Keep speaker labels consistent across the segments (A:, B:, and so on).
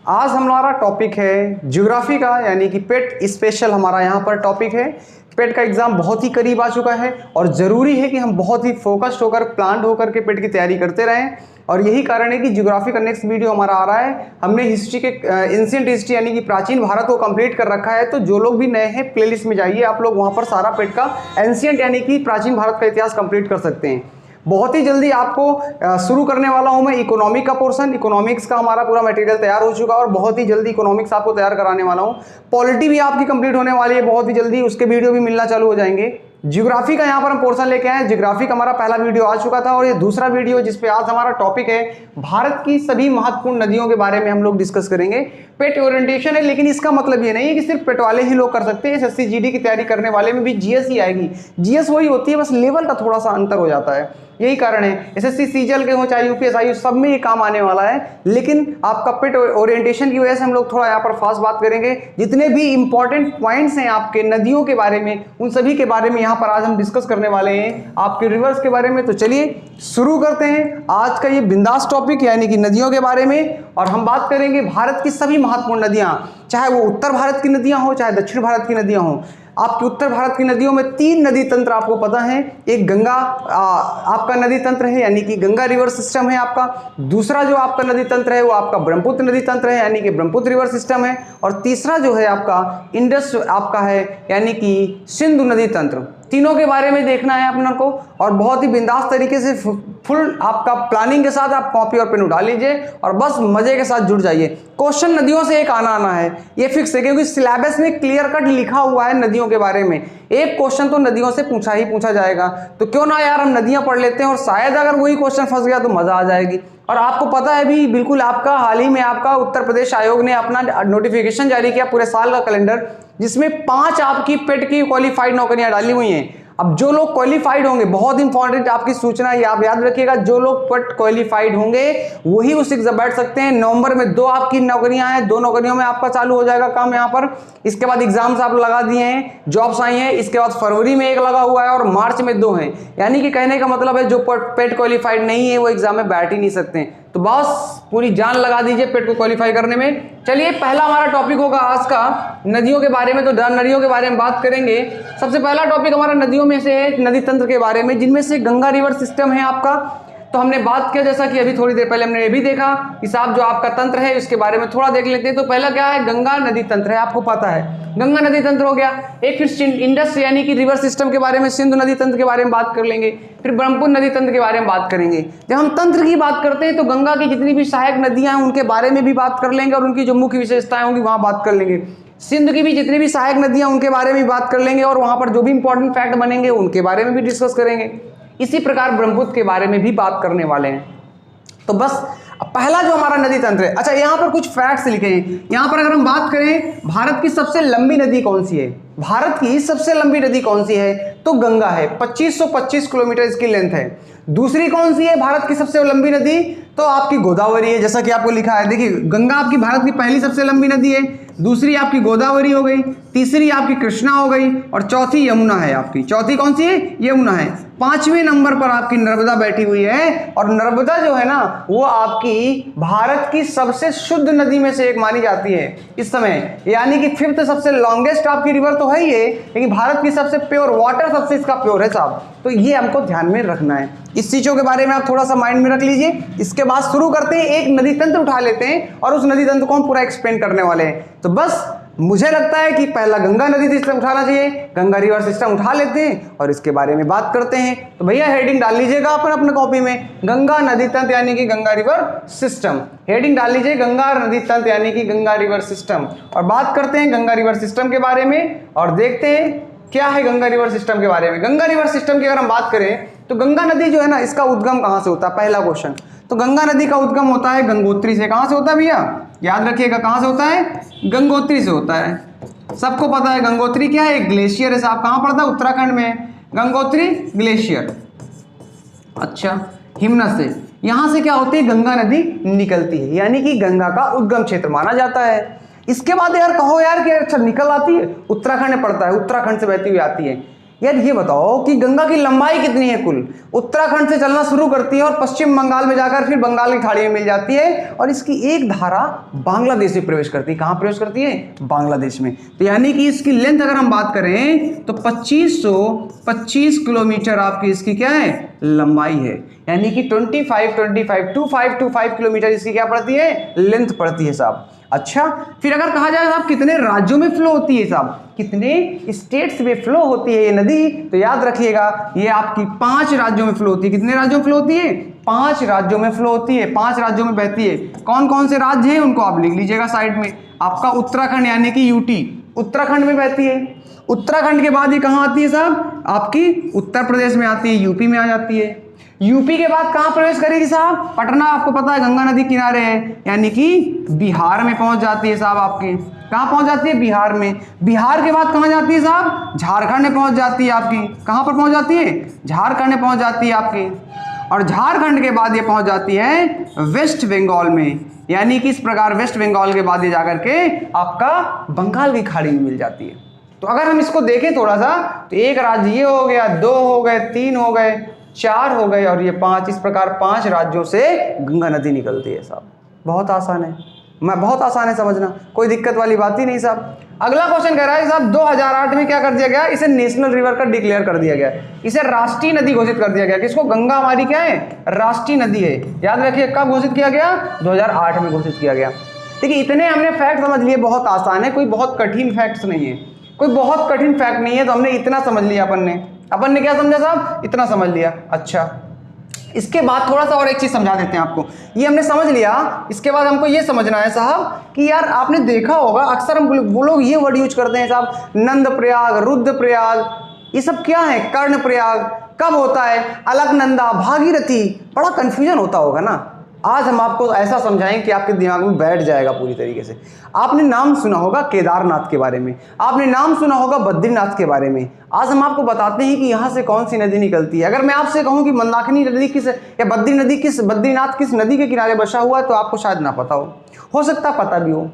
A: आज हमारा टॉपिक है ज्योग्राफी का, यानी कि पेट स्पेशल हमारा यहाँ पर टॉपिक है। पेट का एग्जाम बहुत ही करीब आ चुका है और ज़रूरी है कि हम बहुत ही फोकस्ड होकर प्लान्ड होकर के पेट की तैयारी करते रहें। और यही कारण है कि ज्योग्राफी का नेक्स्ट वीडियो हमारा आ रहा है। हमने हिस्ट्री के एंशिएंट हिस्ट्री यानी कि प्राचीन भारत को कंप्लीट कर रखा है। तो जो लोग भी नए हैं प्लेलिस्ट में जाइए, आप लोग वहाँ पर सारा पेट का एंशिएंट यानी कि प्राचीन भारत का इतिहास कंप्लीट कर सकते हैं। बहुत ही जल्दी आपको शुरू करने वाला हूं मैं इकोनॉमिक का पोर्शन। इकोनॉमिक्स का हमारा पूरा मटेरियल तैयार हो चुका है और बहुत ही जल्दी इकोनॉमिक्स आपको तैयार कराने वाला हूं। पॉलिटी भी आपकी कंप्लीट होने वाली है बहुत ही जल्दी, उसके वीडियो भी मिलना चालू हो जाएंगे। ज्योग्राफी का यहाँ पर हम पोर्शन लेके आए। ज्योग्राफी का हमारा पहला वीडियो आ चुका था और ये दूसरा वीडियो जिसपे आज हमारा टॉपिक है भारत की सभी महत्वपूर्ण नदियों के बारे में हम लोग डिस्कस करेंगे। पेट ओरिएंटेशन है, लेकिन इसका मतलब ये नहीं है कि सिर्फ पेट वाले ही लोग कर सकते हैं। एसएससी जीडी की तैयारी करने वाले में भी जीएस ही आएगी। जीएस वही होती है, बस लेवल का थोड़ा सा अंतर हो जाता है। यही कारण है एसएससी सीजीएल के हो चाहे यूपीएसआई सब में ये काम आने वाला है। लेकिन आपका पेट ओरिएंटेशन की वजह से हम लोग थोड़ा यहाँ पर फास्ट बात करेंगे। जितने भी इंपॉर्टेंट पॉइंट्स हैं आपके नदियों के बारे में, उन सभी के बारे में यहाँ पर आज हम डिस्कस करने वाले हैं, आपके रिवर्स के बारे में। तो चलिए शुरू करते हैं आज का ये बिंदास टॉपिक यानी कि नदियों के बारे में। और हम बात करेंगे भारत की सभी महत्वपूर्ण नदियाँ, चाहे वो उत्तर भारत की नदियाँ हो चाहे दक्षिण भारत की नदियाँ हों। आपकी उत्तर भारत की नदियों में 3 नदी तंत्र आपको पता है। एक गंगा आपका नदी तंत्र है यानी कि गंगा रिवर सिस्टम है आपका। दूसरा जो आपका नदी तंत्र है वो आपका ब्रह्मपुत्र नदी तंत्र है यानी कि ब्रह्मपुत्र रिवर सिस्टम है। और तीसरा जो है आपका इंडस आपका है यानी कि सिंधु नदी तंत्र। तीनों के बारे में देखना है अपने को और बहुत ही बिंदास तरीके से फुल आपका प्लानिंग के साथ आप कॉपी और पेन उठा लीजिए और बस मजे के साथ जुड़ जाइए। क्वेश्चन नदियों से एक आना है, ये फिक्स है, क्योंकि सिलेबस में क्लियर कट लिखा हुआ है नदियों के बारे में। एक क्वेश्चन तो नदियों से पूछा ही पूछा जाएगा। तो क्यों ना यार हम नदियां पढ़ लेते हैं और शायद अगर वही क्वेश्चन फंस गया तो मजा आ जाएगी। और आपको पता है भी बिल्कुल, आपका हाल ही में आपका उत्तर प्रदेश आयोग ने अपना नोटिफिकेशन जारी किया पूरे साल का कैलेंडर, जिसमें 5 आपकी पेट की क्वालिफाइड नौकरियां डाली हुई हैं। अब जो लोग क्वालिफाइड होंगे, बहुत इंपॉर्टेंट आपकी सूचना ये आप याद रखिएगा, जो लोग पेट क्वालिफाइड होंगे वही उस एग्जाम बैठ सकते हैं। नवंबर में 2 आपकी नौकरियां हैं, 2 नौकरियों में आपका चालू हो जाएगा काम यहाँ पर। इसके बाद एग्जाम्स आप लगा दिए हैं, जॉब्स आई हैं। इसके बाद फरवरी में 1 लगा हुआ है और मार्च में 2 हैं। यानी कि कहने का मतलब है जो पेट क्वालिफाइड नहीं है वो एग्जाम में बैठ ही नहीं सकते। तो बस पूरी जान लगा दीजिए पेट को क्वालिफाई करने में। चलिए पहला हमारा टॉपिक होगा आज का नदियों के बारे में। तो नदियों के बारे में बात करेंगे। सबसे पहला टॉपिक हमारा नदियों में से है नदी तंत्र के बारे में, जिनमें से गंगा रिवर सिस्टम है आपका। तो हमने बात किया, जैसा कि अभी थोड़ी देर पहले हमने ये भी देखा कि साहब जो आपका तंत्र है इसके बारे में थोड़ा देख लेते हैं। तो पहला क्या है, गंगा नदी तंत्र है, आपको पता है गंगा नदी तंत्र हो गया। एक फिर इंडस यानी कि रिवर सिस्टम के बारे में, सिंधु नदी तंत्र के बारे में बात कर लेंगे। फिर ब्रह्मपुत्र नदी तंत्र के बारे में बात करेंगे। जब हम तंत्र की बात करते हैं तो गंगा की जितनी भी सहायक नदियां हैं उनके बारे में भी बात कर लेंगे और उनकी जो मुख्य विशेषताएं होंगी वहां बात कर लेंगे। सिंध की भी जितनी भी सहायक नदियां उनके बारे में बात कर लेंगे और वहां पर जो भी इंपॉर्टेंट फैक्ट बनेंगे उनके बारे में भी डिस्कस करेंगे। इसी प्रकार ब्रह्मपुत्र के बारे में भी बात करने वाले हैं। तो बस पहला जो हमारा नदी तंत्र है। अच्छा, यहाँ पर कुछ फैक्ट्स लिखे हैं। यहाँ पर अगर हम बात करें भारत की सबसे लंबी नदी कौन सी है, भारत की सबसे लंबी नदी कौन सी है, तो गंगा है। 2525 किलोमीटर इसकी लेंथ है। दूसरी कौन सी है भारत की सबसे लंबी नदी, तो आपकी गोदावरी है। जैसा कि आपको लिखा है, देखिए गंगा आपकी भारत की पहली सबसे लंबी नदी है, दूसरी आपकी गोदावरी हो गई, तीसरी आपकी कृष्णा हो गई और चौथी यमुना है आपकी। चौथी कौन सी है, यमुना है। 5वें नंबर पर आपकी नर्मदा बैठी हुई है और नर्मदा जो है ना वो आपकी भारत की सबसे शुद्ध नदी में से एक मानी जाती है इस समय। यानी कि 5th सबसे लॉन्गेस्ट आपकी रिवर तो है ये, लेकिन भारत की सबसे प्योर वाटर सबसे इसका प्योर है साहब। तो ये हमको ध्यान में रखना है, इस चीजों के बारे में आप थोड़ा सा माइंड में रख लीजिए। इसके बाद शुरू करते हैं, एक नदी तंत्र उठा लेते हैं और उस नदी तंत्र को हम पूरा एक्सप्लेन करने वाले हैं। तो बस मुझे लगता है कि पहला गंगा नदी सिस्टम उठाना चाहिए, गंगा रिवर सिस्टम उठा लेते हैं और इसके बारे में बात करते हैं। तो भैया हेडिंग डाल लीजिएगा अपने कॉपी में, गंगा नदी तंत्र यानी कि गंगा रिवर सिस्टम। हेडिंग डाल लीजिए गंगा नदी तंत्र यानी कि गंगा रिवर सिस्टम। और बात करते हैं गंगा रिवर सिस्टम के बारे में और देखते हैं क्या है गंगा रिवर सिस्टम के बारे में। गंगा रिवर सिस्टम की अगर हम बात करें तो गंगा नदी जो है ना इसका उद्गम कहाँ से होता है, पहला क्वेश्चन। तो गंगा नदी का उद्गम होता है गंगोत्री से। कहाँ से होता है भैया, याद रखिएगा, कहाँ से होता है, गंगोत्री से होता है। सबको पता है गंगोत्री क्या है, एक ग्लेशियर है साहब। कहाँ पड़ता है, उत्तराखंड में गंगोत्री ग्लेशियर। अच्छा, हिमनद से यहाँ से क्या होती है, गंगा नदी निकलती है, यानी कि गंगा का उद्गम क्षेत्र माना जाता है। इसके बाद यार कहो यार कि अच्छा निकल आती है, उत्तराखंड में पड़ता है, उत्तराखंड से बहती हुई आती है। यार ये बताओ कि गंगा की लंबाई कितनी है कुल? उत्तराखंड से चलना शुरू करती है और पश्चिम बंगाल में जाकर फिर बंगाल की खाड़ी में मिल जाती है, और इसकी एक धारा बांग्लादेश में प्रवेश करती है। कहाँ प्रवेश करती है? बांग्लादेश में। तो यानी कि इसकी लेंथ अगर हम बात करें तो 2525 किलोमीटर आपकी इसकी क्या है? लंबाई है। यानी कि 25 किलोमीटर इसकी क्या पड़ती है? लेंथ पड़ती है साहब। अच्छा, फिर अगर कहा जाए साहब कितने राज्यों में फ्लो होती है साहब, कितने स्टेट्स में फ्लो होती है ये नदी, तो याद रखिएगा ये आपकी 5 राज्यों में फ्लो होती है। कितने राज्यों में फ्लो होती है? 5 राज्यों में फ्लो होती है, 5 राज्यों में बहती है। कौन कौन से राज्य हैं उनको आप लिख लीजिएगा साइड में। आपका उत्तराखंड यानी कि यूटी उत्तराखंड में बहती है। उत्तराखंड के बाद ये कहाँ आती है साहब? आपकी उत्तर प्रदेश में आती है, यूपी में आ जाती है। यूपी के बाद कहां प्रवेश करेगी साहब? पटना, आपको पता है गंगा नदी किनारे है, यानी कि बिहार में पहुंच जाती है साहब। आपके कहां पहुंच जाती है? बिहार में। बिहार के बाद कहां जाती है साहब? झारखंड में पहुंच जाती है आपकी। कहां पर पहुंच जाती है? झारखंड में पहुंच जाती है आपकी। और झारखंड के बाद ये पहुंच जाती है वेस्ट बंगाल में, यानी कि इस प्रकार वेस्ट बंगाल के बाद ये जाकर के आपका बंगाल की खाड़ी में मिल जाती है। तो अगर हम इसको देखें थोड़ा सा, तो एक राज्य ये हो गया, 2 हो गए, 3 हो गए, 4 हो गए और ये 5। इस प्रकार 5 राज्यों से गंगा नदी निकलती है साहब। बहुत आसान है, बहुत आसान है समझना, कोई दिक्कत वाली बात ही नहीं साहब। अगला क्वेश्चन कह रहा है साहब 2008 में क्या कर दिया गया? इसे नेशनल रिवर का डिक्लेयर कर दिया गया, इसे राष्ट्रीय नदी घोषित कर दिया गया। किसको? गंगा हमारी क्या है? राष्ट्रीय नदी है। याद रखिए कब घोषित किया गया? 2008 में घोषित किया गया। देखिए इतने हमने फैक्ट समझ लिए, बहुत आसान है, कोई बहुत कठिन फैक्ट्स नहीं है, कोई बहुत कठिन फैक्ट नहीं है। तो हमने इतना समझ लिया, अपन ने क्या समझा साहब? इतना समझ लिया। अच्छा, इसके बाद थोड़ा सा और एक चीज समझा देते हैं आपको। ये हमने समझ लिया, इसके बाद हमको ये समझना है साहब कि यार आपने देखा होगा अक्सर हम वो लोग ये वर्ड यूज करते हैं साहब, नंद प्रयाग, रुद्र प्रयाग, ये सब क्या है? कर्ण प्रयाग कब होता है? अलकनंदा, भागीरथी, बड़ा कंफ्यूजन होता होगा ना। आज हम आपको ऐसा समझाएं कि आपके दिमाग में बैठ जाएगा पूरी तरीके से। आपने नाम सुना होगा केदारनाथ के बारे में, आपने नाम सुना होगा बद्रीनाथ के बारे में। आज हम आपको बताते हैं कि यहाँ से कौन सी नदी निकलती है। अगर मैं आपसे कहूँ कि मंदाकिनी नदी किस या बद्रीनाथ किस नदी के किनारे बसा हुआ है, तो आपको शायद ना पता हो सकता पता भी हो।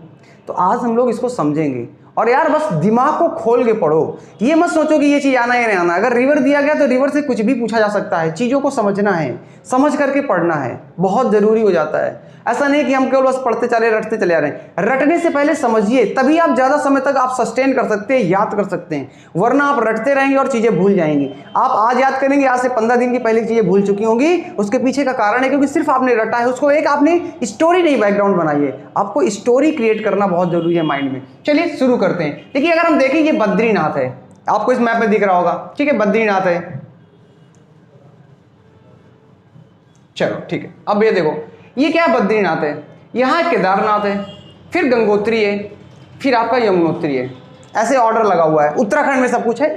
A: तो आज हम लोग इसको समझेंगे। और यार बस दिमाग को खोल के पढ़ो, ये मत सोचो कि ये चीज़ आना है नहीं आना। अगर रिवर दिया गया तो रिवर से कुछ भी पूछा जा सकता है, चीज़ों को समझना है, समझ करके पढ़ना है, बहुत ज़रूरी हो जाता है। ऐसा नहीं कि हम केवल बस पढ़ते चले रटते चले आ रहे हैं। रटने से पहले समझिए, तभी आप ज़्यादा समय तक आप सस्टेन कर सकते हैं, याद कर सकते हैं। वरना आप रटते रहेंगे और चीज़ें भूल जाएंगी। आप आज याद करेंगे, आज से 15 दिन की पहले चीज़ें भूल चुकी होंगी। उसके पीछे का कारण है क्योंकि सिर्फ आपने रटा है उसको, एक आपने स्टोरी नहीं बैकग्राउंड बनाई है। आपको स्टोरी क्रिएट करना बहुत जरूरी है माइंड में। चलिए शुरू करते हैं। देखिए अगर हम देखें, ये बद्रीनाथ है, आपको इस मैप में दिख रहा होगा, ठीक है, बद्रीनाथ है। चलो ठीक है, अब ये देखो ये क्या है? बद्रीनाथ है, यहाँ केदारनाथ है, फिर गंगोत्री है, फिर आपका यमुनोत्री है, ऐसे ऑर्डर लगा हुआ है। उत्तराखंड में सब कुछ है।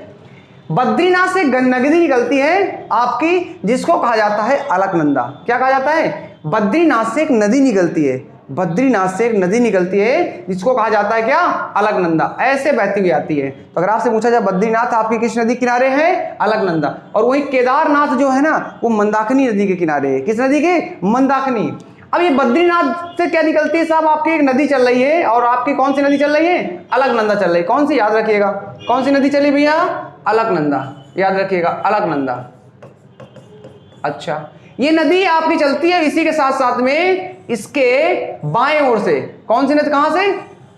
A: बद्रीनाथ से नदी निकलती है आपकी, जिसको कहा जाता है अलकनंदा। क्या कहा जाता है? बद्रीनाथ से एक नदी निकलती है, बद्रीनाथ से एक नदी निकलती है जिसको कहा जाता है क्या? अलकनंदा। ऐसे बहती हुई आती है। तो अगर आपसे पूछा जाए बद्रीनाथ आपकी किस नदी किनारे है? अलकनंदा। और वही केदारनाथ जो है ना, वो मंदाकिनी नदी के किनारे है। किस नदी के? मंदाकिनी। अब ये बद्रीनाथ से क्या निकलती है साहब? आपकी एक नदी चल रही है, और आपकी कौन सी नदी चल रही है? अलकनंदा चल रही है। कौन सी? याद रखिएगा, कौन सी नदी चली भैया? अलकनंदा। याद रखिएगा, अलकनंदा। अच्छा, ये नदी आपकी चलती है, इसी के साथ साथ में इसके बाएं ओर से। कौन सी नदी? कहां से?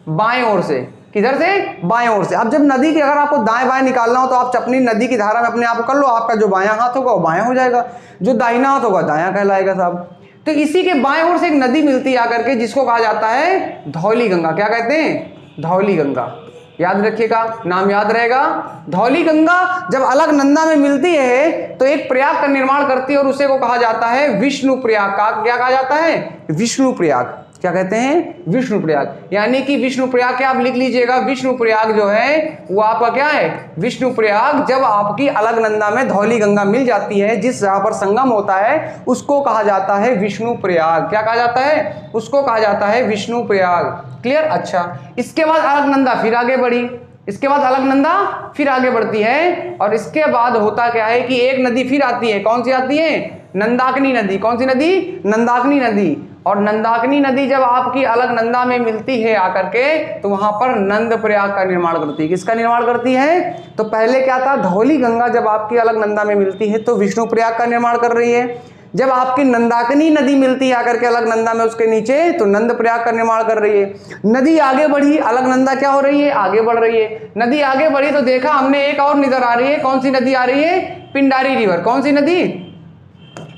A: बाएं ओर से। किधर से? बाएं ओर से। अब जब नदी की अगर आपको दाएं बाएं निकालना हो तो आप अपनी नदी की धारा में अपने आप को कर लो। आपका जो बायां हाथ होगा वो बायां हो जाएगा, जो दाहिना हाथ होगा दायां कहलाएगा साहब। तो इसी के बाएं ओर से एक नदी मिलती है आकर के, जिसको कहा जाता है धौली गंगा। क्या कहते हैं? धौली गंगा। याद रखिएगा, नाम याद रहेगा, धौली गंगा। जब अलकनंदा में मिलती है तो एक प्रयाग का निर्माण करती है, और उसे को कहा जाता है विष्णु प्रयाग। का क्या कहा जाता है? विष्णु प्रयाग। क्या कहते हैं? विष्णु प्रयाग। यानी कि विष्णु प्रयाग क्या आप लिख लीजिएगा, विष्णु प्रयाग जो है वो आपका क्या है? विष्णु प्रयाग। जब आपकी अलकनंदा में धौली गंगा मिल जाती है, जिस जगह पर संगम होता है, उसको कहा जाता है विष्णु प्रयाग। क्या कहा जाता है? उसको कहा जाता है विष्णु प्रयाग। क्लियर? अच्छा, इसके बाद अलकनंदा फिर आगे बढ़ी, इसके बाद अलकनंदा फिर आगे बढ़ती है, और इसके बाद होता क्या है कि एक नदी फिर आती है। कौन सी आती है? नंदाकिनी नदी। कौन सी नदी? नंदाकिनी नदी। और नंदाकिनी नदी जब आपकी अलकनंदा में मिलती है आकर के तो वहां पर नंद प्रयाग का निर्माण करती है। किसका निर्माण करती है? तो पहले क्या था, धौली गंगा जब आपकी अलकनंदा में मिलती है तो विष्णु प्रयाग का निर्माण कर रही है। जब आपकी नंदाकिनी नदी मिलती है आकर के अलकनंदा में उसके नीचे तो नंद प्रयाग का निर्माण कर रही है। नदी आगे बढ़ी, अलकनंदा क्या हो रही है? आगे बढ़ रही है। नदी आगे बढ़ी तो देखा हमने एक और नजर आ रही है। कौन सी नदी आ रही है? पिंडारी रिवर। कौन सी नदी?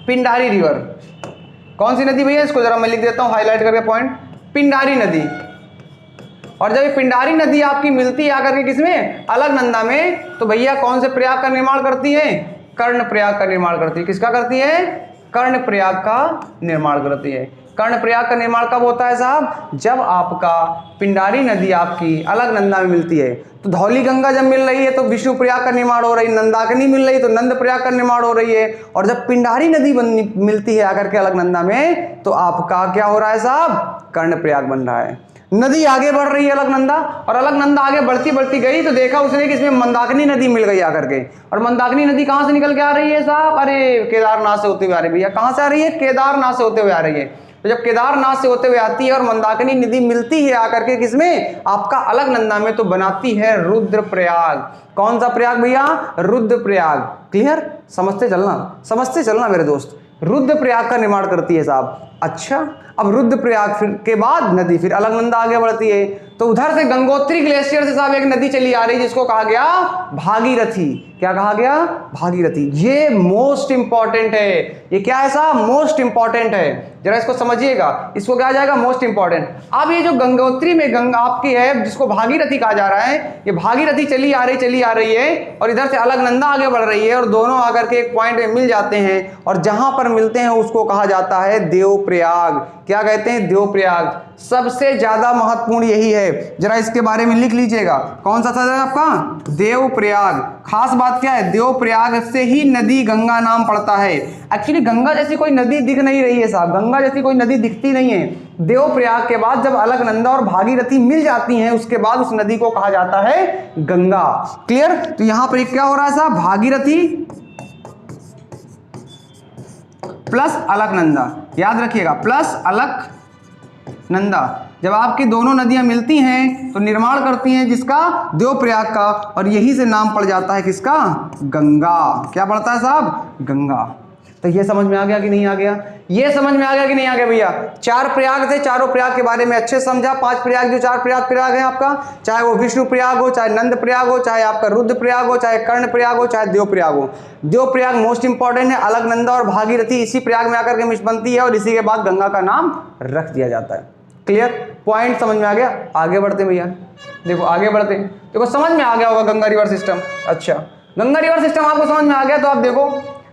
A: पिंडारी रिवर। कौन सी नदी भैया? इसको जरा मैं लिख देता हूं हाईलाइट करके पॉइंट, पिंडारी नदी। और जब ये पिंडारी नदी आपकी मिलती है आकर के किसमें? अलकनंदा में, तो भैया कौन से प्रयाग का निर्माण करती है? कर्ण प्रयाग का निर्माण करती है। किसका करती है? कर्ण प्रयाग का निर्माण करती है। कर्ण प्रयाग का निर्माण कब होता है साहब? जब आपका पिंडारी नदी आपकी अलकनंदा में मिलती है। तो धौली गंगा जब मिल रही है तो विष्णु प्रयाग का निर्माण हो रही है, नंदाकिनी मिल रही है तो नंद प्रयाग का निर्माण हो रही है, और जब पिंडारी नदी मिलती है आकर के अलकनंदा में तो आपका क्या हो रहा है साहब? कर्ण प्रयाग बन रहा है। नदी आगे बढ़ रही है अलकनंदा, और अलकनंदा आगे बढ़ती बढ़ती गई तो देखा उसने कि इसमें मंदाकिनी नदी मिल गई आकर के। और मंदाकिनी नदी कहां से निकल के आ रही है साहब? अरे केदारनाथ से होते हुए आ रही है भैया। कहां से आ रही है? केदारनाथ से होते हुए आ रही है। तो जब केदारनाथ से होते हुए आती है और मंदाकिनी नदी मिलती है आकर के किसमें? आपका अलकनंदा में, तो बनाती है रुद्रप्रयाग। कौन सा प्रयाग भैया? रुद्रप्रयाग। क्लियर? समझते चलना मेरे दोस्त। रुद्रप्रयाग का निर्माण करती है साहब। अच्छा, अब रुद्रप्रयाग फिर के बाद नदी फिर अलकनंदा आगे बढ़ती है तो उधर से गंगोत्री ग्लेशियर से साहब एक नदी चली आ रही है जिसको कहा गया भागीरथी। क्या कहा गया? भागीरथी। ये मोस्ट इंपॉर्टेंट है। ये क्या है साहब? मोस्ट इंपॉर्टेंट है। जरा इसको समझिएगा, इसको क्या आ जाएगा? Most important. अब ये जो गंगोत्री में गंगा आपकी है जिसको भागीरथी कहा जा रहा है, ये भागीरथी चली आ रही है और इधर से अलकनंदा आगे बढ़ रही है और दोनों आकर के एक पॉइंट में मिल जाते हैं और जहां पर मिलते हैं उसको कहा जाता है देवप्रयाग। क्या कहते हैं? देवप्रयाग। सबसे ज्यादा महत्वपूर्ण यही है, जरा इसके बारे में लिख लीजिएगा। कौन सा था आपका? देवप्रयाग। खास बात क्या है? देवप्रयाग से ही नदी गंगा नाम पड़ता है। एक्चुअली गंगा जैसी कोई नदी दिख नहीं रही है साहब, गंगा जैसी कोई नदी दिखती नहीं है। देवप्रयाग के बाद जब अलकनंदा और भागीरथी मिल जाती हैं उसके बाद उस नदी को कहा जाता है गंगा। क्लियर? तो यहां पर क्या हो रहा है साहब? भागीरथी प्लस अलकनंदा, याद रखिएगा, प्लस अलकनंदा। जब आपकी दोनों नदियां मिलती हैं तो निर्माण करती हैं जिसका? देवप्रयाग का, और यही से नाम पड़ जाता है किसका? गंगा। क्या पड़ता है साहब? गंगा। तो ये समझ में आ गया कि नहीं आ गया? ये समझ में आ गया कि नहीं आ गया भैया? 4 प्रयाग थे, चारों प्रयाग के बारे में अच्छे समझा। 5 प्रयाग, जो 4 प्रयाग है आपका, चाहे वो विष्णु प्रयाग हो, चाहे नंद प्रयाग हो, चाहे आपका रुद्र प्रयाग हो, चाहे कर्ण प्रयाग हो, चाहे देव प्रयाग हो। देव प्रयाग मोस्ट इंपॉर्टेंट है। अलकनंदा और भागीरथी इसी प्रयाग में आकर के मिश बनती है और इसी के बाद गंगा का नाम रख दिया जाता है। क्लियर? पॉइंट समझ में आ गया? आगे बढ़ते भैया, देखो आगे बढ़ते। देखो समझ में आ गया होगा गंगा रिवर सिस्टम। अच्छा, गंगा रिवर सिस्टम आपको समझ में आ गया तो आप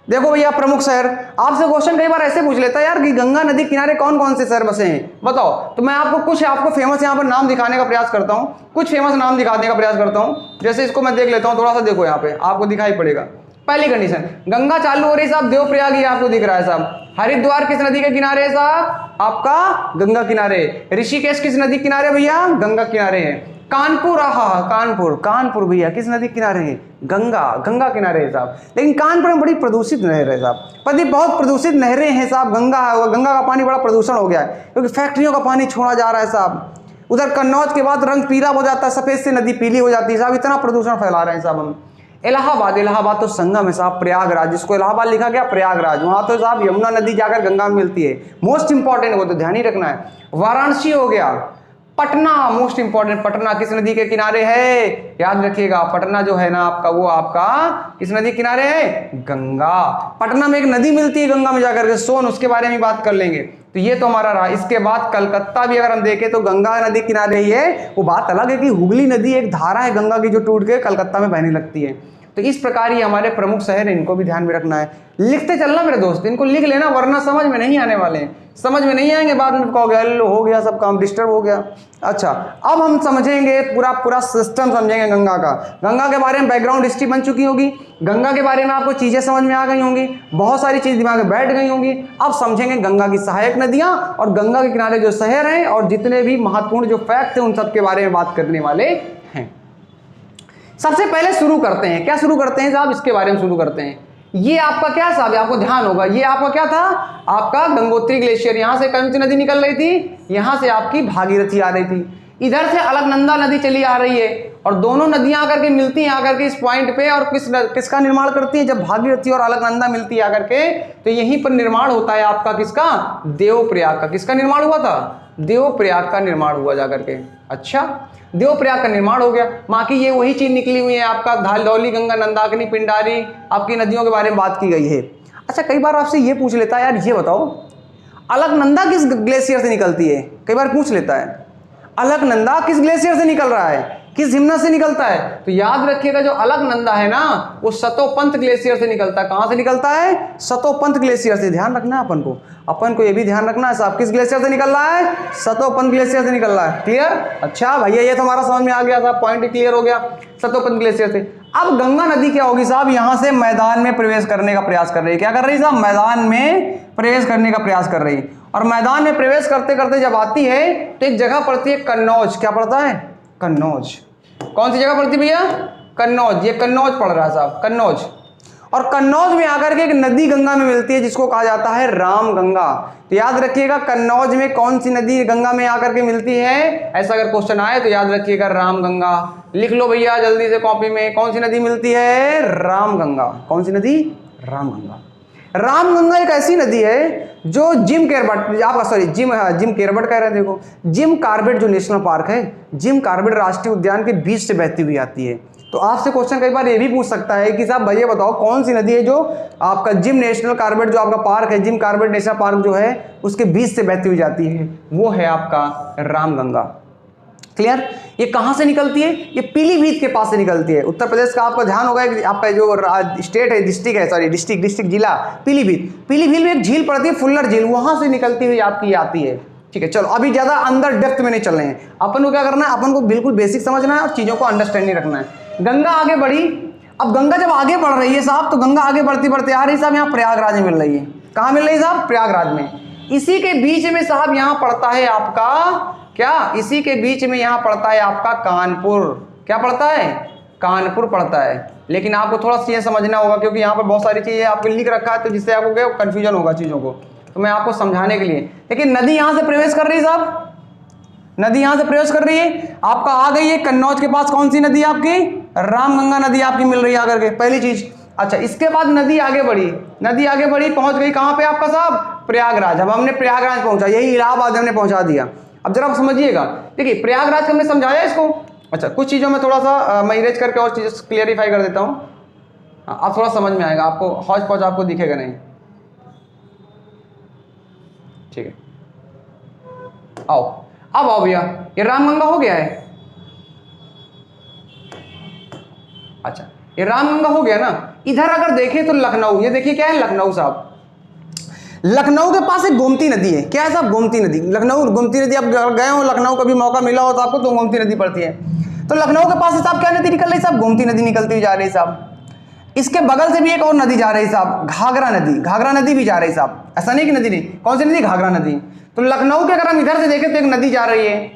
A: देखो भैया, प्रमुख शहर। आपसे क्वेश्चन कई बार ऐसे पूछ लेता है यार कि गंगा नदी किनारे कौन कौन से शहर बसे हैं, बताओ। तो मैं आपको फेमस यहाँ पर नाम दिखाने का प्रयास करता हूँ, कुछ फेमस नाम दिखाने का प्रयास करता हूँ। जैसे इसको मैं देख लेता हूँ, थोड़ा सा देखो, यहाँ पे आपको दिखाई पड़ेगा। पहली कंडीशन, गंगा चालू हो रही है साहब देवप्रयाग, ये आपको दिख रहा है साहब। हरिद्वार किस नदी के किनारे है साहब? आपका गंगा किनारे। ऋषिकेश किस नदी किनारे भैया? गंगा किनारे है। कानपुर, कानपुर भैया किस नदी किनारे है? गंगा किनारे है साहब। लेकिन कानपुर में बड़ी प्रदूषित नहर है साहब, पति बहुत प्रदूषित नहरें हैं साहब। गंगा का पानी बड़ा प्रदूषण हो गया है क्योंकि फैक्ट्रियों का पानी छोड़ा जा रहा है साहब। उधर कन्नौज के बाद रंग पीला हो जाता है, सफेद से नदी पीली हो जाती है साहब। इतना प्रदूषण फैला रहे हैं साहब हम। इलाहाबाद तो संगम है साहब, प्रयागराज, जिसको इलाहाबाद लिखा गया प्रयागराज, वहां तो साहब यमुना नदी जाकर गंगा में मिलती है। मोस्ट इंपॉर्टेंट, वो तो ध्यान ही रखना है। वाराणसी हो गया। पटना मोस्ट इंपॉर्टेंट, पटना किस नदी के किनारे है? याद रखिएगा, पटना जो है ना आपका, वो आपका किस नदी के किनारे है? गंगा। पटना में एक नदी मिलती है गंगा में जाकर के, सोन, उसके बारे में बात कर लेंगे। तो ये तो हमारा रहा। इसके बाद कलकत्ता भी अगर हम देखें तो गंगा नदी किनारे ही है। वो बात अलग है कि हुगली नदी एक धारा है गंगा की जो टूट के कलकत्ता में बहने लगती है। तो इस प्रकार ये हमारे प्रमुख शहर हैं, इनको भी ध्यान में रखना है। लिखते चलना मेरे दोस्त, इनको लिख लेना, वरना समझ में नहीं आने वाले हैं। समझ में नहीं आएंगे, बाद में कहोगे हेलो हो गया, सब काम डिस्टर्ब हो गया। अच्छा, अब हम समझेंगे पूरा सिस्टम समझेंगे गंगा का। गंगा के बारे में बैकग्राउंड हिस्ट्री बन चुकी होगी, गंगा के बारे में आपको चीजें समझ में आ गई होंगी, बहुत सारी चीज दिमाग में बैठ गई होंगी। अब समझेंगे गंगा की सहायक नदियां और गंगा के किनारे जो शहर हैं और जितने भी महत्वपूर्ण जो फैक्ट हैं उन सब के बारे में बात करने वाले हैं। सबसे पहले शुरू करते हैं, क्या शुरू करते हैं साहब? इसके बारे में शुरू करते हैं। ये आपका क्या साहब, आपको ध्यान होगा, ये आपका क्या था, आपका गंगोत्री ग्लेशियर। यहां से कौन सी नदी निकल रही थी, यहां से आपकी भागीरथी आ रही थी, इधर से अलकनंदा नदी चली आ रही है, और दोनों नदियां आकर के मिलती हैं आकर के इस पॉइंट पे, और किसका निर्माण करती है, जब भागीरथी और अलकनंदा मिलती है आकर के, तो यहीं पर निर्माण होता है आपका किसका, देवप्रयाग का। किसका निर्माण हुआ था, देवप्रयाग का निर्माण हुआ जाकर के। अच्छा, देवप्रयाग का निर्माण हो गया। बाकी ये वही चीज निकली हुई है आपका धौली, गंगा, नंदाकिनी, पिंडारी, आपकी नदियों के बारे में बात की गई है। अच्छा, कई बार आपसे ये पूछ लेता है, यार ये बताओ अलकनंदा किस ग्लेशियर से निकलती है, कई बार पूछ लेता है अलकनंदा किस ग्लेशियर से निकल रहा है, किस हिमनद से निकलता है। तो याद रखिएगा जो अलकनंदा है ना, वो सतोपंत ग्लेशियर से निकलता है। कहां से निकलता है, सतोपंत ग्लेशियर से। ध्यान रखना है अपन को ये भी ध्यान रखना है साहब, किस ग्लेशियर से निकल रहा है, सतोपंत ग्लेशियर से निकल रहा है। क्लियर। अच्छा भैया, ये तो हमारा समझ में आ गया साहब, पॉइंट क्लियर हो गया, सतोपंत ग्लेशियर से। अब गंगा नदी क्या होगी साहब, यहां से मैदान में प्रवेश करने का प्रयास कर रही है। क्या कर रही है साहब, मैदान में प्रवेश करने का प्रयास कर रही है। और मैदान में प्रवेश करते करते जब आती है तो एक जगह पड़ती है कन्नौज। क्या पड़ता है, कन्नौज। कौन सी जगह पड़ती है भैया, कन्नौज। ये कन्नौज पड़ रहा है साहब, कन्नौज। और कन्नौज में आकर के एक नदी गंगा में मिलती है जिसको कहा जाता है रामगंगा। तो याद रखिएगा कन्नौज में कौन सी नदी गंगा में आकर के मिलती है, ऐसा अगर क्वेश्चन आए तो याद रखिएगा रामगंगा। लिख लो भैया जल्दी से कॉपी में, कौन सी नदी मिलती है, रामगंगा। कौन सी नदी, रामगंगा। रामगंगा एक ऐसी नदी है जो जिम कॉर्बेट, आपका सॉरी जिम कॉर्बेट कह रहे हैं, देखो जिम कॉर्बेट जो नेशनल पार्क है, जिम कॉर्बेट राष्ट्रीय उद्यान के बीच से बहती हुई आती है। तो आपसे क्वेश्चन कई बार ये भी पूछ सकता है कि साहब भैया बताओ कौन सी नदी है जो आपका जिम नेशनल कॉर्बेट जो आपका पार्क है, जिम कॉर्बेट नेशनल पार्क जो है उसके बीच से बहती हुई जाती है, वो है आपका रामगंगा। क्लियर। ये कहां से निकलती है, ये पीलीभीत के पास से निकलती है। उत्तर प्रदेश का आपका ध्यान होगा, आपका जो स्टेट है, डिस्ट्रिक्ट है, सॉरी डिस्ट्रिक्ट जिला पीलीभीत, पीलीभीत में एक झील पड़ती है फुल्लर झील, वहां से निकलती हुई आपकी आती है। ठीक है, चलो अभी ज्यादा अंदर डेप्थ में नहीं चल रहे हैं, अपन को क्या करना है, अपन को बिल्कुल बेसिक समझना है और चीजों को अंडरस्टैंडिंग रखना है। गंगा आगे बढ़ी, अब गंगा जब आगे बढ़ रही है साहब, तो गंगा आगे बढ़ती बढ़ते आ रही साहब, यहाँ प्रयागराज में मिल रही है। कहाँ मिल रही है साहब, प्रयागराज में। इसी के बीच में साहब यहाँ पड़ता है आपका क्या, इसी के बीच में यहाँ पड़ता है आपका कानपुर। क्या पड़ता है, कानपुर पड़ता है। लेकिन आपको थोड़ा सा ये समझना होगा क्योंकि यहाँ पर बहुत सारी चीजें आपको लिख रखा है, तो जिससे आपको क्या कंफ्यूजन होगा चीजों को, तो मैं आपको समझाने के लिए। लेकिन नदी यहाँ से प्रवेश कर रही है साहब, नदी यहाँ से प्रवेश कर रही है, आपका आ गई है कन्नौज के पास। कौन सी नदी आपकी, रामगंगा नदी आपकी मिल रही है आकर के, पहली चीज। अच्छा, इसके बाद नदी आगे बढ़ी, नदी आगे बढ़ी, पहुंच गई कहाँ पे आपका साहब, प्रयागराज। अब हमने प्रयागराज पहुंचा, यही इलाहाबाद हमने पहुंचा दिया। अब जरा आप समझिएगा, देखिए प्रयागराज हमने समझाया इसको। अच्छा, कुछ चीज़ों में थोड़ा सा मैं इरेज करके और चीज़ क्लियरिफाई कर देता हूँ, आप थोड़ा समझ में आएगा, आपको हौज पौज आपको दिखेगा नहीं। ठीक है, आओ अब आओ भैया, ये रामगंगा हो गया है। अच्छा, ये रामगंगा हो गया ना। इधर अगर देखें तो लखनऊ, ये देखिए क्या है, लखनऊ साहब। लखनऊ के पास एक गोमती नदी है। क्या है साहब, गोमती नदी। लखनऊ गोमती नदी, आप गए हो लखनऊ, कभी मौका मिला हो तो आपको, तो गोमती नदी पड़ती है। तो लखनऊ के पास से साहब क्या नदी निकल रही साहब, गोमती नदी निकलती हुई जा रही साहब। इसके बगल से भी एक और नदी जा रही साहब, घाघरा नदी। घाघरा नदी भी जा रही साहब, ऐसा नहीं कि नदी नहीं, कौन सी नदी, घाघरा नदी। तो लखनऊ के अगर हम इधर से देखें तो एक नदी जा रही है,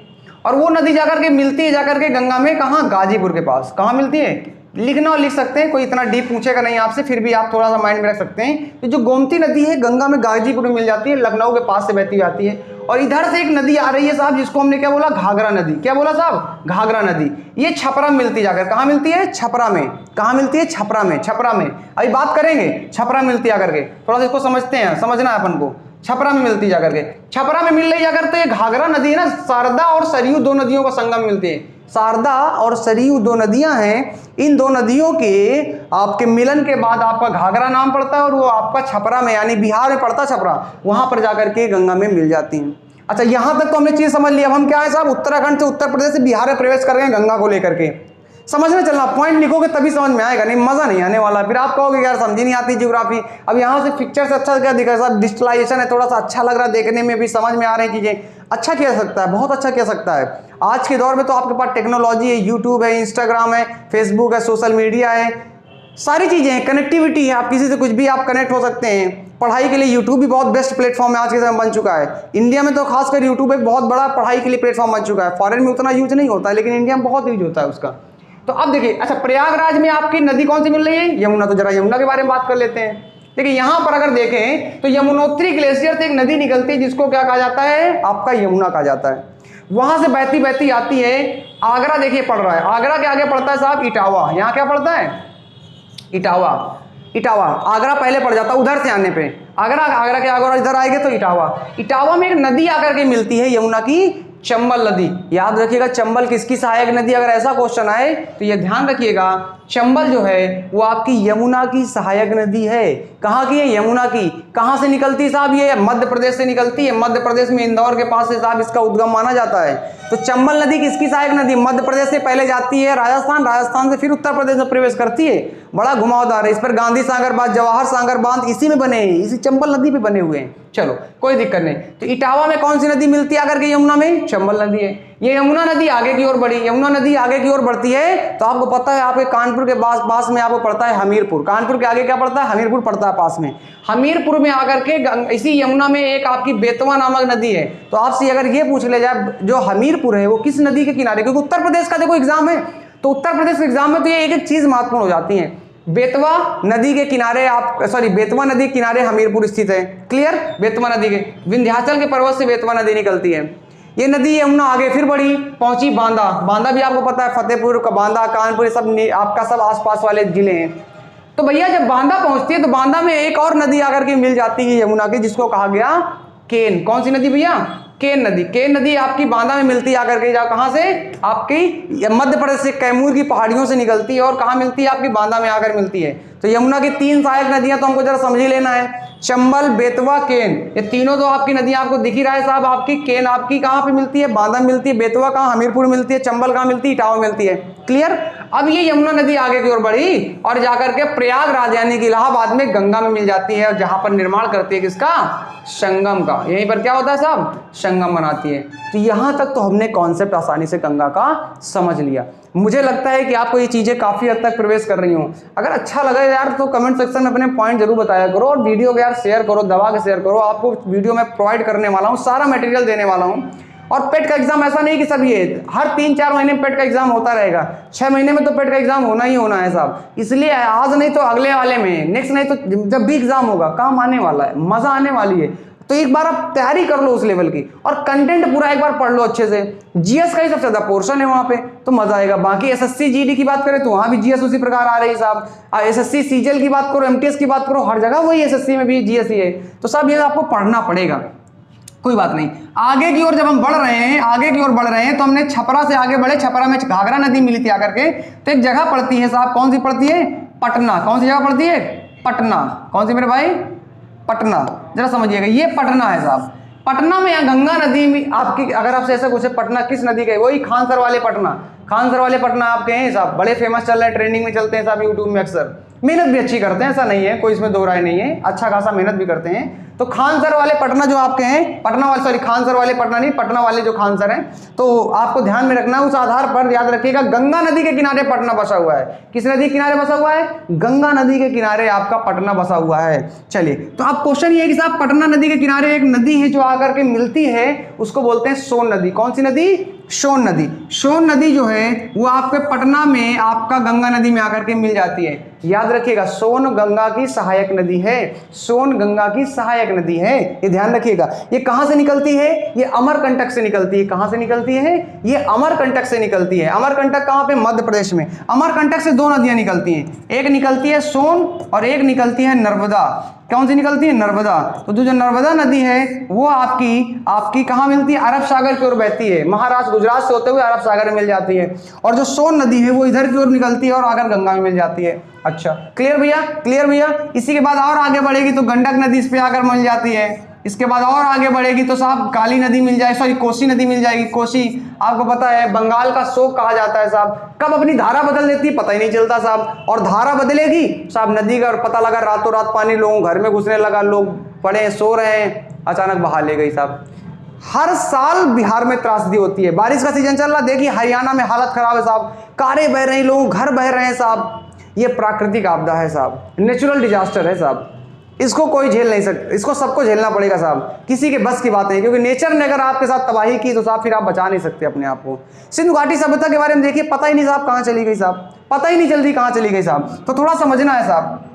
A: और वो नदी जाकर के मिलती है जाकर के गंगा में, कहाँ, गाजीपुर के पास। कहाँ मिलती है, लिखना और लिख सकते हैं, कोई इतना डीप पूछेगा नहीं आपसे, फिर भी आप थोड़ा सा माइंड में रख सकते हैं। तो जो गोमती नदी है गंगा में गाजीपुर में मिल जाती है, लखनऊ के पास से बहती जाती है। और इधर से एक नदी आ रही है साहब, जिसको हमने क्या बोला, घाघरा नदी। क्या बोला साहब, घाघरा नदी। ये छपरा में मिलती जाकर, कहाँ मिलती है, छपरा में। कहाँ मिलती है, छपरा में। छपरा में अभी बात करेंगे, छपरा मिलती है आकर के, थोड़ा सा इसको समझते हैं, समझना है अपन को। छपरा में मिलती जाकर के, छपरा में मिल रही जाकर, तो ये घाघरा नदी है ना, शारदा और सरयू दो नदियों का संगम मिलती है। शारदा और सरयू दो नदियां हैं, इन दो नदियों के आपके मिलन के बाद आपका घाघरा नाम पड़ता है, और वो आपका छपरा में, यानी बिहार में पड़ता है छपरा, वहां पर जाकर के गंगा में मिल जाती हैं। अच्छा, यहां तक तो हमने चीज समझ लिया। अब हम क्या है साहब, उत्तराखंड से, उत्तर प्रदेश से बिहार में प्रवेश कर रहे हैं गंगा को लेकर के। समझने चलना, पॉइंट लिखोगे तभी समझ में आएगा, नहीं मजा नहीं आने वाला। फिर आप कहोगे यार समझी नहीं आती ज्योग्राफी। अब यहाँ से पिक्चर से अच्छा क्या दिखा साहब, डिजिटलाइजेशन है, थोड़ा सा अच्छा लग रहा है देखने में भी, समझ में आ रही चीजें। अच्छा किया सकता है, बहुत अच्छा किया सकता है। आज के दौर में तो आपके पास टेक्नोलॉजी है, यूट्यूब है, इंस्टाग्राम है, फेसबुक है, सोशल मीडिया है, सारी चीजें हैं, कनेक्टिविटी है, आप किसी से कुछ भी आप कनेक्ट हो सकते हैं। पढ़ाई के लिए यूट्यूब भी बहुत बेस्ट प्लेटफॉर्म है आज के समय बन चुका है। इंडिया में तो खासकर यूट्यूब एक बहुत बड़ा पढ़ाई के लिए प्लेटफॉर्म बन चुका है। फॉरेन में उतना यूज नहीं होता है, लेकिन इंडिया में बहुत यूज होता है उसका। तो अब देखिए, अच्छा प्रयागराज में आपकी नदी कौन सी मिल रही है? यमुना। तो जरा यमुना के बारे में बात कर लेते हैं। देखिए यहां पर अगर देखें तो यमुनोत्री ग्लेशियर से एक नदी निकलती है जिसको क्या कहा जाता है? आपका यमुना कहा जाता है। वहां से बहती बहती आती है, आगरा देखिए पड़ रहा है, आगरा के आगे पड़ता है साहब इटावा। यहां क्या पड़ता है? इटावा। इटावा आगरा पहले पड़ जाता है उधर से आने पे, आगरा के आगरा इधर आएंगे तो इटावा। इटावा में एक नदी आकर के मिलती है यमुना की, चंबल नदी। याद रखिएगा चंबल किसकी सहायक नदी, अगर ऐसा क्वेश्चन आए तो ये ध्यान रखिएगा, चंबल जो है वो आपकी यमुना की सहायक नदी है। कहाँ की है? यमुना की। कहाँ से निकलती है साहब? ये मध्य प्रदेश से निकलती है। मध्य प्रदेश में इंदौर के पास से साहब इसका उद्गम माना जाता है। तो चंबल नदी किसकी सहायक नदी? मध्य प्रदेश से पहले जाती है राजस्थान, राजस्थान से फिर उत्तर प्रदेश में प्रवेश करती है। बड़ा घुमावदार है। इस पर गांधी सागर बांध, जवाहर सागर बांध इसी में बने हैं, इसी चंबल नदी पे बने हुए हैं। चलो कोई दिक्कत नहीं। तो इटावा में कौन सी नदी मिलती है आकर के? यमुना में चंबल नदी है। ये यमुना नदी आगे की ओर बढ़ी, यमुना नदी आगे की ओर बढ़ती है तो आपको पता है आपके कानपुर के पास में आपको पड़ता है हमीरपुर। कानपुर के आगे क्या पड़ता है? हमीरपुर पड़ता है पास में। हमीरपुर में आकर के इसी यमुना में एक आपकी बेतवा नामक नदी है। तो आपसे अगर ये पूछ ले जाए जो हमीरपुर है वो किस नदी के किनारे, क्योंकि उत्तर प्रदेश का देखो एग्जाम है, तो उत्तर प्रदेश के एग्जाम में तो ये एक एक चीज महत्वपूर्ण हो जाती है। बेतवा नदी के किनारे बेतवा नदी के किनारे हमीरपुर स्थित है। क्लियर? बेतवा नदी के विंध्याचल के पर्वत से बेतवा नदी निकलती है। ये नदी यमुना आगे फिर बढ़ी, पहुंची बांदा। बांदा भी आपको पता है, फतेहपुर का बांदा, कानपुर सब आपका सब आसपास वाले जिले हैं। तो भैया जब बांदा पहुंचती है तो बांदा में एक और नदी आकर के मिल जाती है यमुना की, जिसको कहा गया केन। कौन सी नदी भैया? केन नदी। केन नदी आपकी बांदा में मिलती है आकर के, जाओ कहां से? आपकी मध्य प्रदेश से कैमूर की पहाड़ियों से निकलती है और कहां मिलती है? आपकी बांदा में आकर मिलती है। तो यमुना की 3 सहायक नदियां तो हमको जरा समझ ही लेना है, चंबल, बेतवा, केन। ये तीनों तो आपकी नदियां आपको दिख ही रहा है साहब। आपकी केन आपकी कहां पे मिलती है? बांदा मिलती है। बेतवा कहां? हमीरपुर मिलती है। चंबल कहां मिलती है? इटावा मिलती है। क्लियर? अब ये यमुना नदी आगे की ओर बढ़ी और जाकर के प्रयागराज यानी कि इलाहाबाद में गंगा में मिल जाती है, और जहां पर निर्माण करती है किसका? संगम का। यहीं पर क्या होता है साहब? संगम बनाती है। तो यहां तक तो हमने कॉन्सेप्ट आसानी से गंगा का समझ लिया। मुझे लगता है कि आपको ये चीजें काफी हद तक प्रवेश कर रही हूँ। अगर अच्छा लगे यार तो कमेंट सेक्शन में अपने पॉइंट जरूर बताया करो, और वीडियो को यार शेयर करो, दबा के शेयर करो। आपको वीडियो में प्रोवाइड करने वाला हूँ, सारा मटेरियल देने वाला हूँ। और पेट का एग्जाम ऐसा नहीं कि सब ये हर 3-4 महीने में पेट का एग्जाम होता रहेगा, 6 महीने में तो पेट का एग्जाम होना ही होना है साहब। इसलिए आज नहीं तो अगले वाले में, नेक्स्ट नहीं तो जब भी एग्जाम होगा काम आने वाला है, मजा आने वाली है। तो एक बार आप तैयारी कर लो उस लेवल की, और कंटेंट पूरा एक बार पढ़ लो अच्छे से। जीएस का ही सबसे ज्यादा पोर्शन है वहां पे, तो मजा आएगा। बाकी एसएससी जीडी की बात करें तो वहां भी जीएस उसी प्रकार आ रही है साहब। एसएससी सीजीएल की बात करो, एमटीएस की बात करो, हर जगह वही एसएससी में भी जीएस ही है। तो सब ये आपको पढ़ना पड़ेगा, कोई बात नहीं। आगे की ओर जब हम बढ़ रहे हैं, तो हमने छपरा से आगे बढ़े। छपरा में घाघरा नदी मिली थी आकर के, तो एक जगह पड़ती है साहब, कौन सी पड़ती है? पटना। कौन सी जगह पड़ती है? पटना। कौन सी मेरे भाई? पटना। जरा समझिएगा, ये पटना है साहब। पटना में यहाँ गंगा नदी में आपकी, अगर आपसे ऐसा पूछे पटना किस नदी का है, वही खानसर वाले पटना। खानसर वाले पटना आपके हैं साहब, बड़े फेमस चल रहे हैं, ट्रेंडिंग में चलते हैं साहब यूट्यूब में अक्सर। मेहनत भी अच्छी करते हैं, ऐसा नहीं है, कोई इसमें दो राय नहीं है, अच्छा खासा मेहनत भी करते हैं। तो खानसर वाले पटना जो आपके हैं, खानसर वाले पटना नहीं, पटना वाले जो खानसर हैं, तो आपको ध्यान में रखना है। उस आधार पर याद रखिएगा गंगा नदी के किनारे पटना बसा हुआ है। किस नदी के किनारे बसा हुआ है? गंगा नदी के किनारे आपका पटना बसा हुआ है। चलिए, तो अब क्वेश्चन ये है कि साहब पटना नदी के किनारे एक नदी है जो आकर के मिलती है, उसको बोलते हैं सोन नदी। कौन सी नदी? सोन नदी। सोन नदी जो है वो आपके पटना में आपका गंगा नदी में आकर के मिल जाती है। याद रखिएगा, सोन गंगा की सहायक नदी है। सोन गंगा की सहायक नदी है, ये ध्यान रखिएगा। ये कहां से निकलती है? ये अमरकंटक से निकलती है। कहां से निकलती है? ये अमरकंटक से निकलती है। अमरकंटक कहां पे? मध्य प्रदेश में। अमरकंटक से 2 नदियां निकलती हैं, एक निकलती है सोन और एक निकलती है नर्मदा। कौन सी निकलती है? नर्मदा। तो जो नर्मदा नदी है वो आपकी कहां मिलती है? अरब सागर की ओर बहती है, महाराष्ट्र गुजरात से होते हुए अरब सागर में मिल जाती है। और जो सोन नदी है वो इधर की ओर निकलती है और आकर गंगा में मिल जाती है। अच्छा, क्लियर भैया? क्लियर भैया? इसी के बाद और आगे बढ़ेगी तो गंडक नदी इस पे आकर मिल जाती है। इसके बाद और आगे बढ़ेगी तो साहब काली नदी मिल जाए, सॉरी कोसी नदी मिल जाएगी। कोसी आपको पता है बंगाल का शोक कहा जाता है साहब। कब अपनी धारा बदल देती है पता ही नहीं चलता साहब, और धारा बदलेगी साहब नदी का पता लगा रातों रात पानी लोगों घर में घुसने लगा, लोग पड़े सो रहे हैं, अचानक बहा ले गई साहब। हर साल बिहार में त्रासदी होती है, बारिश का सीजन चल रहा, देखिए हरियाणा में हालत खराब है साहब, कारें बह रही, लोगों घर बह रहे हैं साहब। ये प्राकृतिक आपदा है साहब, नेचुरल डिजास्टर है साहब। इसको कोई झेल नहीं सकता, इसको सबको झेलना पड़ेगा साहब, किसी के बस की बात नहीं, क्योंकि नेचर ने अगर आपके साथ तबाही की तो साहब फिर आप बचा नहीं सकते अपने आप को। सिंधु घाटी सभ्यता के बारे में देखिए, पता ही नहीं साहब कहाँ चली गई साहब, पता ही नहीं जल्दी कहाँ चली गई साहब। तो थोड़ा समझना है साहब।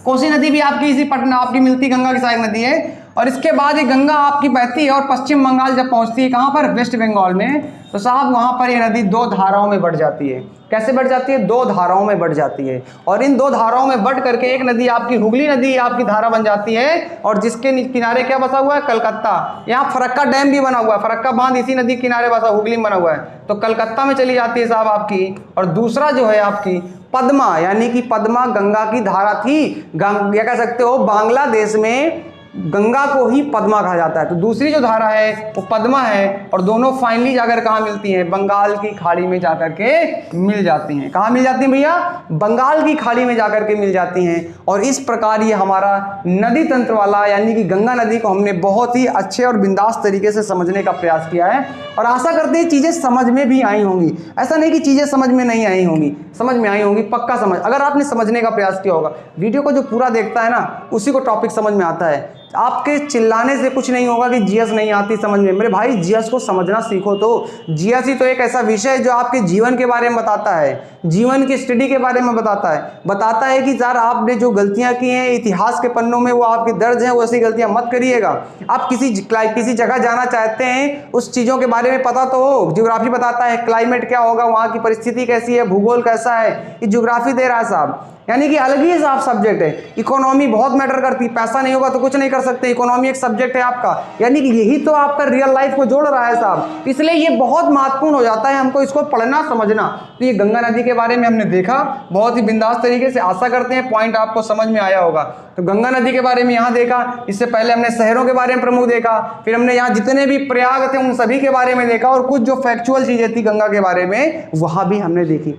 A: कोसी नदी भी आपकी इसी पटना आपकी मिलती गंगा की सहायक नदी है, और इसके बाद ये गंगा आपकी बहती है और पश्चिम बंगाल जब पहुंचती है कहाँ पर, वेस्ट बंगाल में, तो साहब वहाँ पर ये नदी दो धाराओं में बढ़ जाती है। कैसे बढ़ जाती है? दो धाराओं में बढ़ जाती है, और इन दो धाराओं में बढ़ करके एक नदी आपकी हुगली नदी आपकी धारा बन जाती है, और जिसके किनारे क्या बसा हुआ है? कलकत्ता। यहाँ फरक्का डैम भी बना हुआ है, फरक्का बांध इसी नदी किनारे बसा, हुगली में बना हुआ है, तो कलकत्ता में चली जाती है साहब आपकी। और दूसरा जो है आपकी पद्मा, यानी कि पद्मा गंगा की धारा थी, या कह सकते हो बांग्लादेश में गंगा को ही पद्मा कहा जाता है। तो दूसरी जो धारा है वो पद्मा है, और दोनों फाइनली जाकर कहाँ मिलती हैं? बंगाल की खाड़ी में जाकर के मिल जाती हैं। कहाँ मिल जाती हैं भैया? बंगाल की खाड़ी में जाकर के मिल जाती हैं। और इस प्रकार ये हमारा नदी तंत्र वाला, यानी कि गंगा नदी को हमने बहुत ही अच्छे और बिंदास तरीके से समझने का प्रयास किया है, और आशा करते हैं चीज़ें समझ में भी आई होंगी। ऐसा नहीं कि चीज़ें समझ में नहीं आई होंगी, समझ में आई होंगी, पक्का समझ, अगर आपने समझने का प्रयास किया होगा। वीडियो को जो पूरा देखता है ना, उसी को टॉपिक समझ में आता है। आपके चिल्लाने से कुछ नहीं होगा कि जीएस नहीं आती समझ में। मेरे भाई जीएस को समझना सीखो। तो जीएस ही तो एक ऐसा विषय है जो आपके जीवन के बारे में बताता है, जीवन की स्टडी के बारे में बताता है कि यार आपने जो गलतियां की हैं इतिहास के पन्नों में वो आपकी दर्ज हैं, वो ऐसी गलतियां मत करिएगा। आप किसी जगह जाना चाहते हैं, उस चीज़ों के बारे में पता तो हो। ज्योग्राफी बताता है क्लाइमेट क्या होगा, वहाँ की परिस्थिति कैसी है, भूगोल कैसा है, ये ज्योग्राफी दे रहा है साहब। यानी कि अलग ही साफ सब्जेक्ट है। इकोनॉमी बहुत मैटर करती है, पैसा नहीं होगा तो कुछ नहीं कर सकते, इकोनॉमी एक सब्जेक्ट है आपका, यानी कि यही तो आपका रियल लाइफ को जोड़ रहा है साहब। इसलिए ये बहुत महत्वपूर्ण हो जाता है हमको इसको पढ़ना समझना। तो ये गंगा नदी के बारे में हमने देखा बहुत ही बिंदास तरीके से, आशा करते हैं पॉइंट आपको समझ में आया होगा। तो गंगा नदी के बारे में यहाँ देखा, इससे पहले हमने शहरों के बारे में प्रमुख देखा, फिर हमने यहाँ जितने भी प्रयाग थे उन सभी के बारे में देखा, और कुछ जो फैक्चुअल चीजें थी गंगा के बारे में वहाँ भी हमने देखी।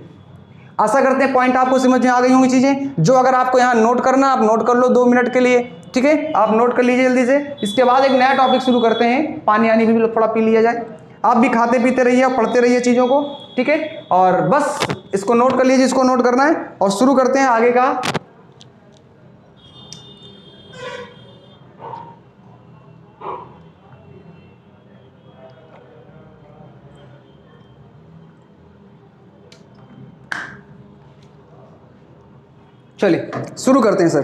A: आशा करते हैं पॉइंट आपको समझ में आ गई होंगी चीजें। जो अगर आपको यहाँ नोट करना, आप नोट कर लो 2 मिनट के लिए, ठीक है, आप नोट कर लीजिए जल्दी से। इसके बाद एक नया टॉपिक शुरू करते हैं, पानी आनी भी थोड़ा पी लिया जाए। आप भी खाते पीते रहिए और पढ़ते रहिए चीज़ों को, ठीक है, और बस इसको नोट कर लीजिए, इसको नोट करना है, और शुरू करते हैं आगे का। चलिए शुरू करते हैं सर।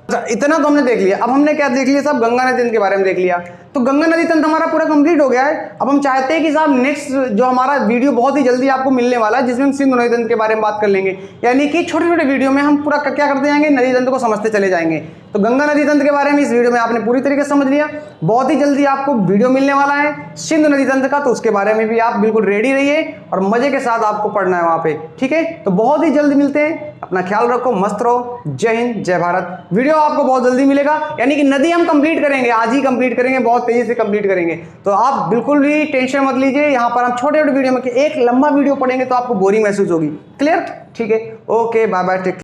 A: अच्छा, इतना तो हमने देख लिया। अब हमने क्या देख लिया साहब? गंगा नदी तंत्र के बारे में देख लिया। तो गंगा नदी तंत्र हमारा पूरा कंप्लीट हो गया है। अब हम चाहते हैं कि साहब नेक्स्ट जो हमारा वीडियो बहुत ही जल्दी आपको मिलने वाला है, जिसमें हम सिंधु नदी तंत्र के बारे में बात कर लेंगे। यानी कि छोटे छोटे वीडियो में हम पूरा क्या करते जाएंगे? नदी तंत्र को समझते चले जाएंगे। तो गंगा नदी तंत्र के बारे में इस वीडियो में आपने पूरी तरीके से समझ लिया। बहुत ही जल्दी आपको वीडियो मिलने वाला है सिंधु नदी तंत्र का, तो उसके बारे में भी आप बिल्कुल रेडी रहिए और मजे के साथ आपको पढ़ना है वहाँ पे, ठीक है। तो बहुत ही जल्दी मिलते हैं, अपना ख्याल रखो, मस्त रहो, जय हिंद जय भारत। वीडियो आपको बहुत जल्दी मिलेगा, यानी कि नदी हम कंप्लीट करेंगे, आज ही कंप्लीट करेंगे, बहुत तेजी से कंप्लीट करेंगे। तो आप बिल्कुल भी टेंशन मत लीजिए। यहाँ पर हम छोटे छोटे वीडियो में, एक लंबा वीडियो पढ़ेंगे तो आपको बोरिंग महसूस होगी। क्लियर? ठीक है, ओके, बाय बाय, टेक।